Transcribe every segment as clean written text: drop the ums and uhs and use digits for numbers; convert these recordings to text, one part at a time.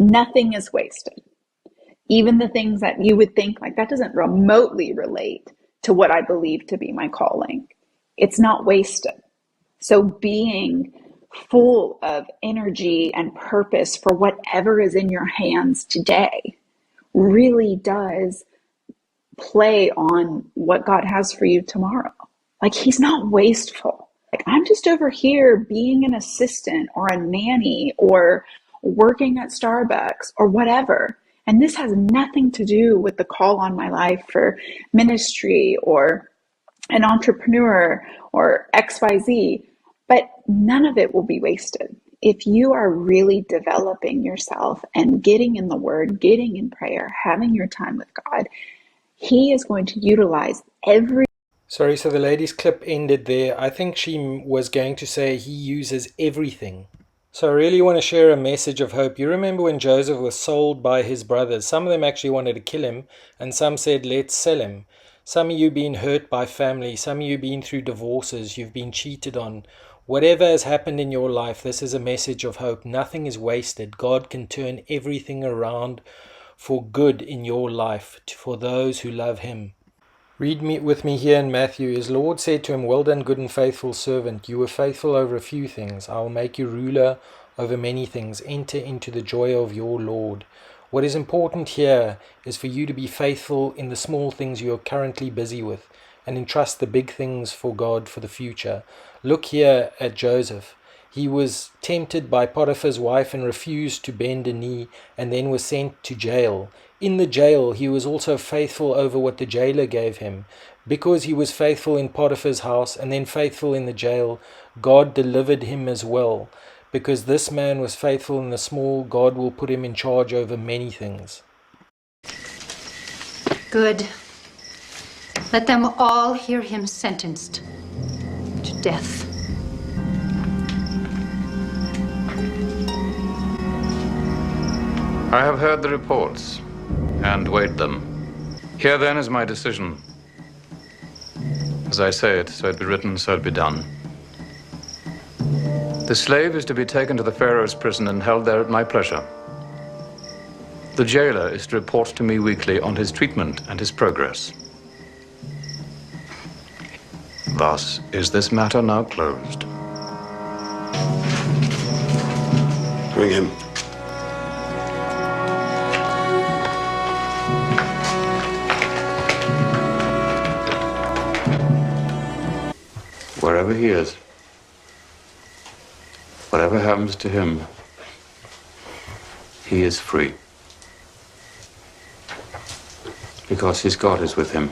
Nothing is wasted. Even the things that you would think like that doesn't remotely relate to what I believe to be my calling. It's not wasted. So being full of energy and purpose for whatever is in your hands today really does play on what God has for you tomorrow. Like, he's not wasteful. Like, I'm just over here being an assistant or a nanny or working at Starbucks or whatever. And this has nothing to do with the call on my life for ministry or an entrepreneur or XYZ, but none of it will be wasted. If you are really developing yourself and getting in the word, getting in prayer, having your time with God, he is going to utilize every... Sorry, so the lady's clip ended there. I think she was going to say he uses everything. So I really want to share a message of hope. You remember when Joseph was sold by his brothers? Some of them actually wanted to kill him, and some said, let's sell him. Some of you been hurt by family. Some of you been through divorces. You've been cheated on. Whatever has happened in your life, this is a message of hope. Nothing is wasted. God can turn everything around for good in your life, for those who love him. Read with me here in Matthew. His Lord said to him, well done, good and faithful servant. You were faithful over a few things. I will make you ruler over many things. Enter into the joy of your Lord. What is important here is for you to be faithful in the small things you are currently busy with and entrust the big things for God for the future. Look here at Joseph. He was tempted by Potiphar's wife and refused to bend a knee and then was sent to jail. In the jail, he was also faithful over what the jailer gave him. Because he was faithful in Potiphar's house and then faithful in the jail, God delivered him as well. Because this man was faithful in the small, God will put him in charge over many things. Good. Let them all hear him sentenced to death. I have heard the reports and weighed them. Here then is my decision. As I say it, so it be written, so it be done. The slave is to be taken to the Pharaoh's prison and held there at my pleasure. The jailer is to report to me weekly on his treatment and his progress. Thus is this matter now closed. Bring him. Wherever he is, whatever happens to him, he is free. Because his God is with him.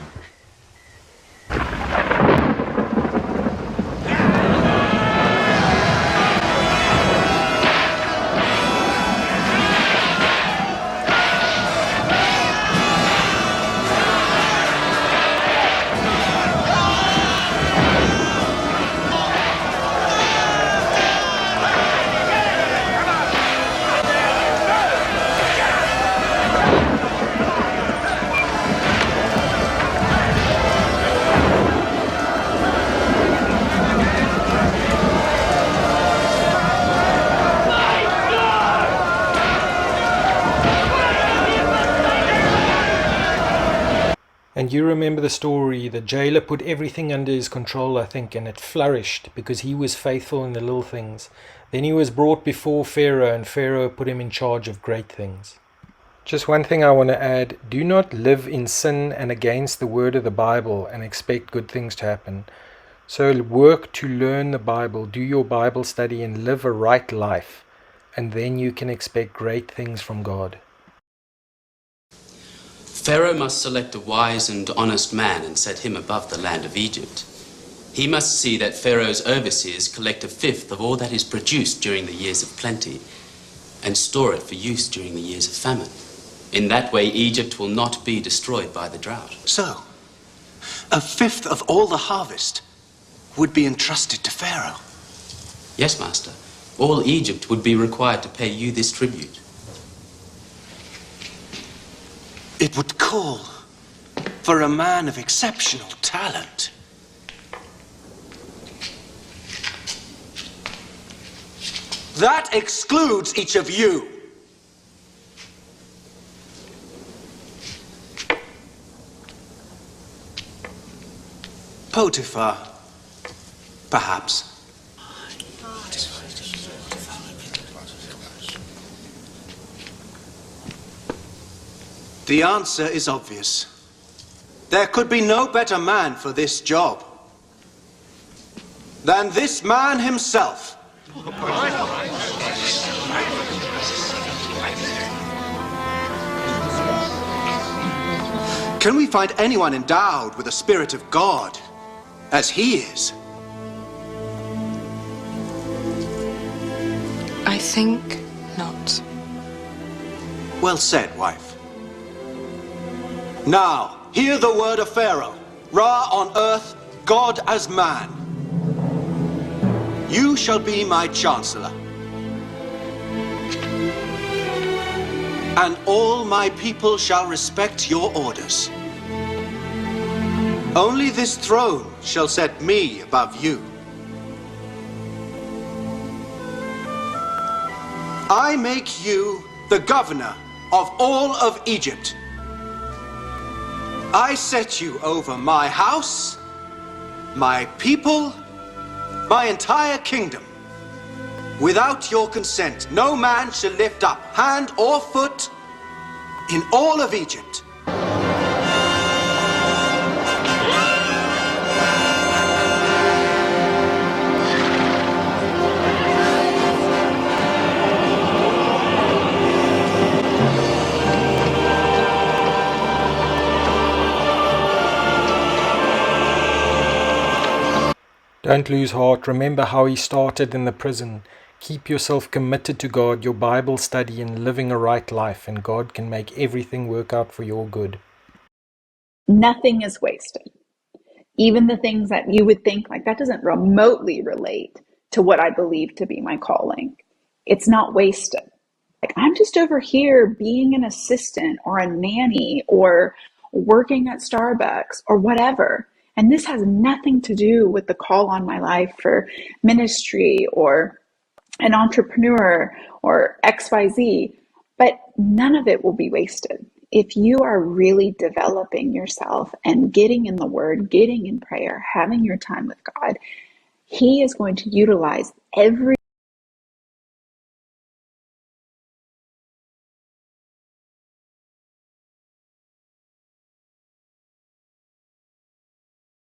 And you remember the story, the jailer put everything under his control, I think, and it flourished because he was faithful in the little things. Then he was brought before Pharaoh, and Pharaoh put him in charge of great things. Just one thing I want to add, do not live in sin and against the word of the Bible and expect good things to happen. So work to learn the Bible, do your Bible study and live a right life, and then you can expect great things from God. Pharaoh must select a wise and honest man and set him above the land of Egypt. He must see that Pharaoh's overseers collect 1/5 of all that is produced during the years of plenty and store it for use during the years of famine. In that way, Egypt will not be destroyed by the drought. So, 1/5 of all the harvest would be entrusted to Pharaoh. Yes, Master. All Egypt would be required to pay you this tribute. It would call for a man of exceptional talent. That excludes each of you. Potiphar, perhaps. The answer is obvious. There could be no better man for this job than this man himself. Can we find anyone endowed with the Spirit of God as he is? I think not. Well said, wife. Now, hear the word of Pharaoh, Ra on earth, God as man. You shall be my chancellor, and all my people shall respect your orders. Only this throne shall set me above you. I make you the governor of all of Egypt. I set you over my house, my people, my entire kingdom. Without your consent, no man shall lift up hand or foot in all of Egypt. Don't lose heart. Remember how he started in the prison. Keep yourself committed to God, your Bible study, and living a right life, and God can make everything work out for your good. Nothing is wasted. Even the things that you would think like that doesn't remotely relate to what I believe to be my calling. It's not wasted. Like, I'm just over here being an assistant or a nanny or working at Starbucks or whatever. And this has nothing to do with the call on my life for ministry or an entrepreneur or XYZ, but none of it will be wasted. If you are really developing yourself and getting in the Word, getting in prayer, having your time with God, He is going to utilize every